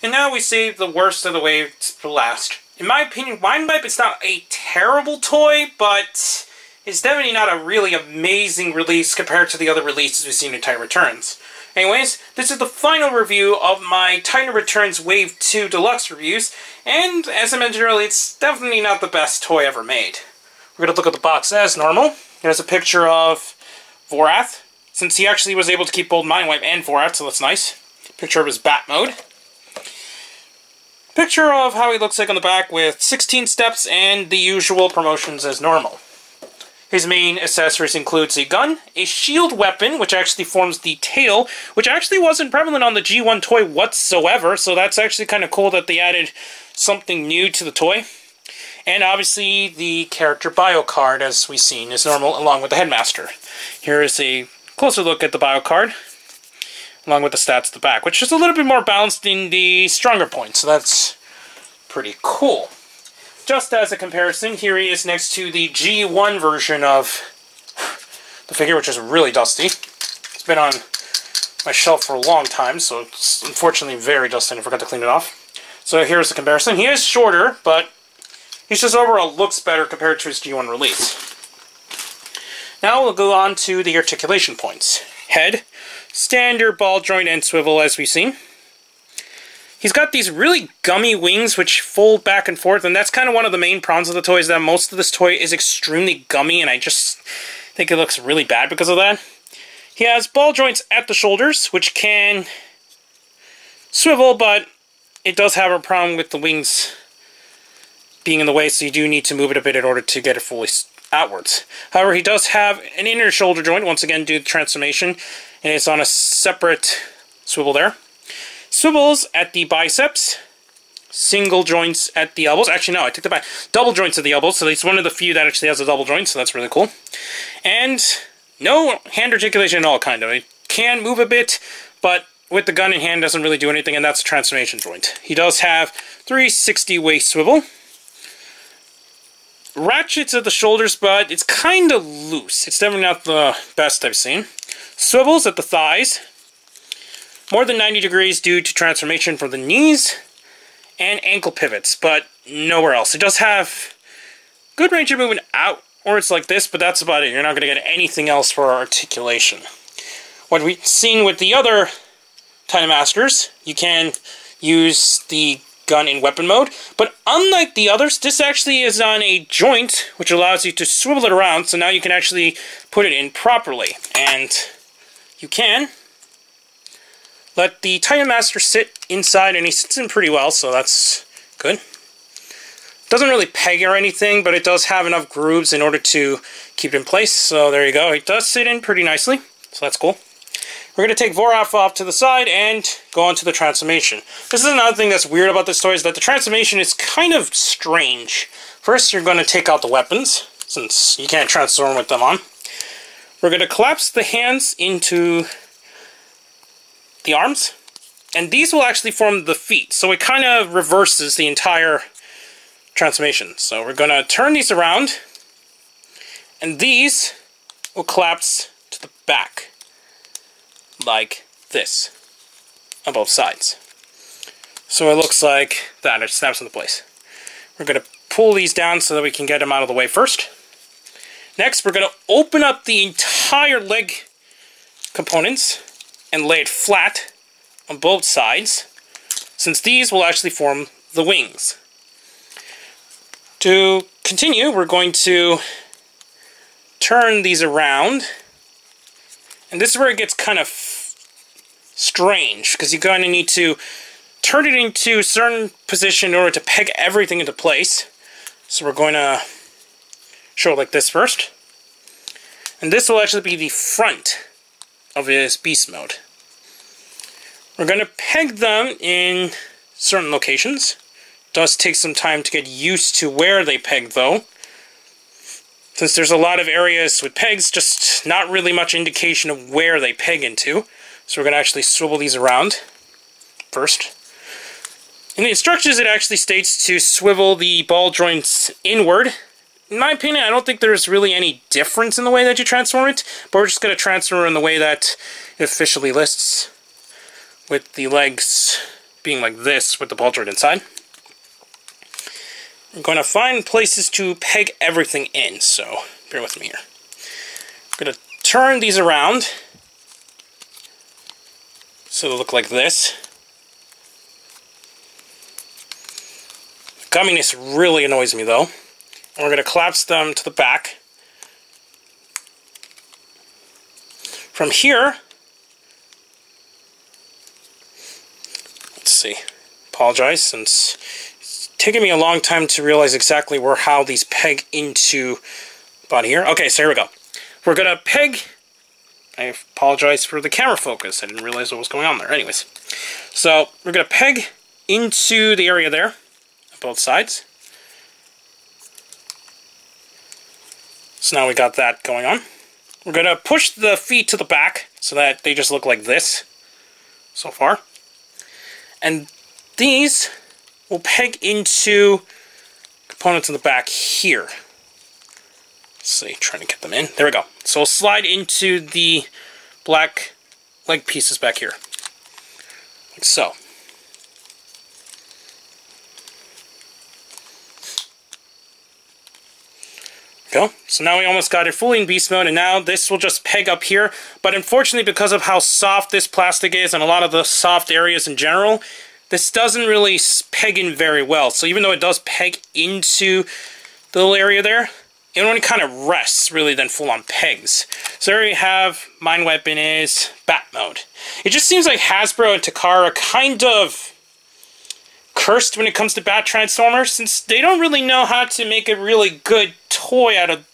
And now we save the worst of the waves for last. In my opinion, Mindwipe is not a terrible toy, but it's definitely not a really amazing release compared to the other releases we've seen in Titan Returns. Anyways, this is the final review of my Titan Returns Wave 2 Deluxe reviews, and as I mentioned earlier, it's definitely not the best toy ever made. We're going to look at the box as normal. There's a picture of Vorath, since he actually was able to keep both Mindwipe and Vorath, so that's nice. Picture of his bat mode. Picture of how he looks like on the back with 16 steps and the usual promotions as normal. His main accessories includes a gun, a shield weapon, which actually forms the tail, which actually wasn't prevalent on the G1 toy whatsoever, so that's actually kind of cool that they added something new to the toy. And obviously the character bio card, as we've seen, is normal, along with the Headmaster. Here is a closer look at the bio card, along with the stats at the back, which is a little bit more balanced in the stronger points, so that's pretty cool. Just as a comparison, here he is next to the G1 version of the figure, which is really dusty. It's been on my shelf for a long time, so it's unfortunately very dusty and I forgot to clean it off. So here's the comparison. He is shorter, but he just overall looks better compared to his G1 release. Now we'll go on to the articulation points. Head, standard ball joint and swivel as we've seen. He's got these really gummy wings which fold back and forth, and that's kind of one of the main problems of the toy, is that most of this toy is extremely gummy, and I just think it looks really bad because of that. He has ball joints at the shoulders, which can swivel, but it does have a problem with the wings being in the way, so you do need to move it a bit in order to get it fully outwards. However, he does have an inner shoulder joint, once again due to transformation, and it's on a separate swivel there. Swivels at the biceps, single joints at the elbows. Actually, no, I took that back. Double joints at the elbows, so he's one of the few that actually has a double joint, so that's really cool. And no hand articulation at all, kind of. It can move a bit, but with the gun in hand doesn't really do anything, and that's a transformation joint. He does have 360 waist swivel. Ratchets at the shoulders, but it's kind of loose. It's definitely not the best I've seen. Swivels at the thighs. More than 90 degrees due to transformation from the knees. And ankle pivots, but nowhere else. It does have good range of movement outwards like this, but that's about it. You're not going to get anything else for articulation. What we've seen with the other Titan Masters, you can use the gun in weapon mode, but unlike the others, this actually is on a joint, which allows you to swivel it around, so now you can actually put it in properly. And you can let the Titan Master sit inside, and he sits in pretty well, so that's good. Doesn't really peg or anything, but it does have enough grooves in order to keep it in place, so there you go. It does sit in pretty nicely, so that's cool. We're going to take Vorath off to the side and go on to the transformation. This is another thing that's weird about this toy, is that the transformation is kind of strange. First, you're going to take out the weapons, since you can't transform with them on. We're going to collapse the hands into the arms, and these will actually form the feet, so it kind of reverses the entire transformation. So we're going to turn these around, and these will collapse to the back, like this, on both sides. So it looks like that, it snaps into place. We're going to pull these down so that we can get them out of the way first. Next, we're going to open up the entire leg components and lay it flat on both sides, since these will actually form the wings. To continue, we're going to turn these around, and this is where it gets kind of strange, because you're going to need to turn it into a certain position in order to peg everything into place. So we're going to show it like this first, and this will actually be the front of his beast mode. We're going to peg them in certain locations. It does take some time to get used to where they peg, though, since there's a lot of areas with pegs, just not really much indication of where they peg into. So we're going to actually swivel these around first. In the instructions, it actually states to swivel the ball joints inward. In my opinion, I don't think there's really any difference in the way that you transform it, but we're just going to transform it in the way that it officially lists, with the legs being like this with the ball joint inside. I'm going to find places to peg everything in, so bear with me here. I'm going to turn these around so they look like this. Gumminess really annoys me though. And we're going to collapse them to the back. From here, let's see, apologize since it's taken me a long time to realize exactly how these peg into the body here. Okay, so here we go. We're going to peg, I apologize for the camera focus, I didn't realize what was going on there. Anyways, so we're going to peg into the area there, on both sides. So now we got that going on. We're going to push the feet to the back so that they just look like this so far. And these will peg into components in the back here. Let's see, trying to get them in. There we go. So we'll slide into the black leg pieces back here. Like so. Go. So now we almost got it fully in beast mode, and now this will just peg up here. But unfortunately, because of how soft this plastic is and a lot of the soft areas in general, this doesn't really peg in very well. So even though it does peg into the little area there, it only kind of rests really than full-on pegs. So there you have Mindwipe in his bat mode. It just seems like Hasbro and Takara are kind of cursed when it comes to bat transformers, since they don't really know how to make a really good toy out of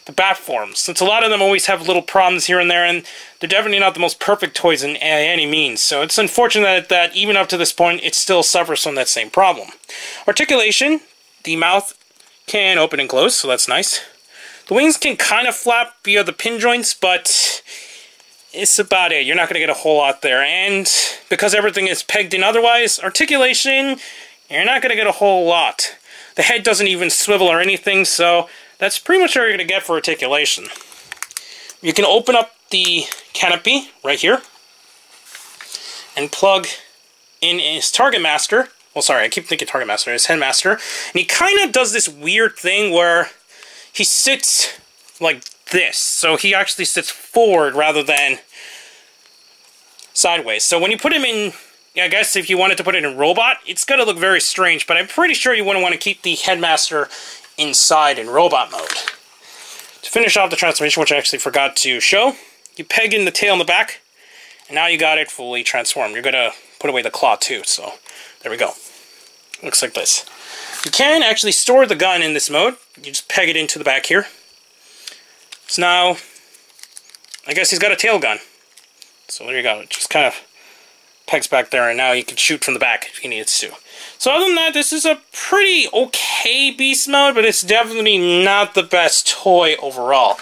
the bat forms, since a lot of them always have little problems here and there, and they're definitely not the most perfect toys in any means. So it's unfortunate that even up to this point it still suffers from that same problem. Articulation, the mouth can open and close, so that's nice. The wings can kind of flap via the pin joints, but it's about it. You're not going to get a whole lot there. And because everything is pegged in otherwise, articulation, you're not going to get a whole lot. The head doesn't even swivel or anything, so that's pretty much all you're going to get for articulation. You can open up the canopy right here and plug in his Target Master. Well, sorry, I keep thinking Target Master. His Headmaster. And he kind of does this weird thing where he sits like this. So he actually sits forward rather than sideways. So when you put him in, I guess if you wanted to put it in robot, it's going to look very strange. But I'm pretty sure you wouldn't want to keep the Headmaster inside in robot mode. To finish off the transformation, which I actually forgot to show, you peg in the tail in the back, and now you got it fully transformed. You're going to put away the claw too, so there we go. Looks like this. You can actually store the gun in this mode. You just peg it into the back here. So now, I guess he's got a tail gun. So there you go. It just kind of pegs back there, and now you can shoot from the back if you needed to. So other than that, this is a pretty okay beast mode, but it's definitely not the best toy overall.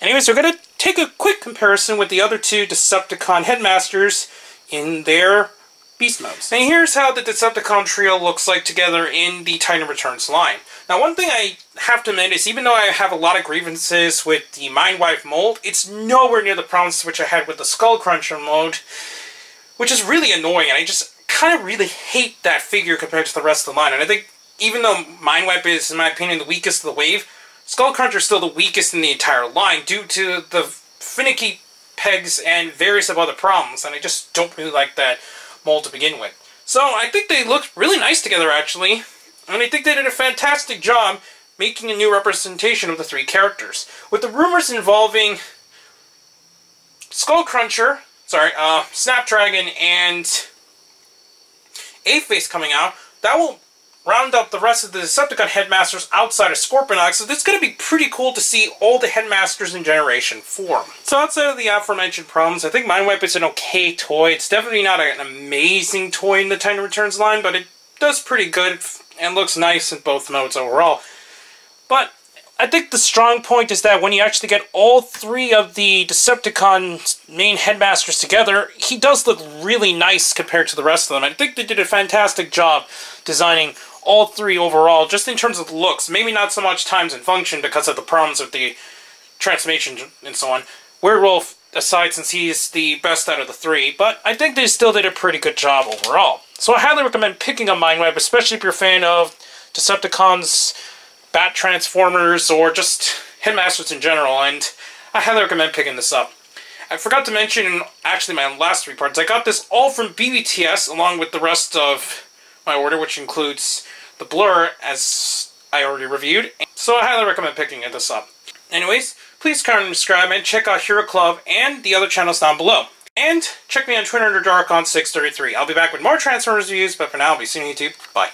Anyways, we're going to take a quick comparison with the other two Decepticon Headmasters in their beast modes. And here's how the Decepticon trio looks like together in the Titan Returns line. Now, one thing I have to admit is, even though I have a lot of grievances with the Mindwipe mold, it's nowhere near the problems which I had with the Skull Cruncher mode, which is really annoying, and I just kind of really hate that figure compared to the rest of the line. And I think, even though Mindwipe is, in my opinion, the weakest of the wave, Skull Cruncher is still the weakest in the entire line due to the finicky pegs and various of other problems, and I just don't really like that mold to begin with. So I think they look really nice together, actually, and I think they did a fantastic job making a new representation of the three characters. With the rumors involving Snapdragon and A-Face coming out, that will round up the rest of the Decepticon Headmasters outside of Scorponok, so it's going to be pretty cool to see all the Headmasters in Generation 4. So outside of the aforementioned problems, I think Mindwipe is an okay toy. It's definitely not an amazing toy in the Titan Returns line, but it does pretty good and looks nice in both modes overall. But I think the strong point is that when you actually get all three of the Decepticon main Headmasters together, he does look really nice compared to the rest of them. I think they did a fantastic job designing all three overall, just in terms of looks. Maybe not so much times and function because of the problems with the transformation and so on. Werewolf aside since he's the best out of the three, but I think they still did a pretty good job overall. So I highly recommend picking up Mindwipe, especially if you're a fan of Decepticons, Bat Transformers, or just Headmasters in general, and I highly recommend picking this up. I forgot to mention in actually my last 3 parts, I got this all from BBTS along with the rest of my order, which includes the Blur, as I already reviewed, so I highly recommend picking this up. Anyways, please comment and subscribe, and check out Hero Club and the other channels down below. And check me on Twitter under Darkon633. I'll be back with more Transformers reviews, but for now, I'll be seeing you YouTube. Bye.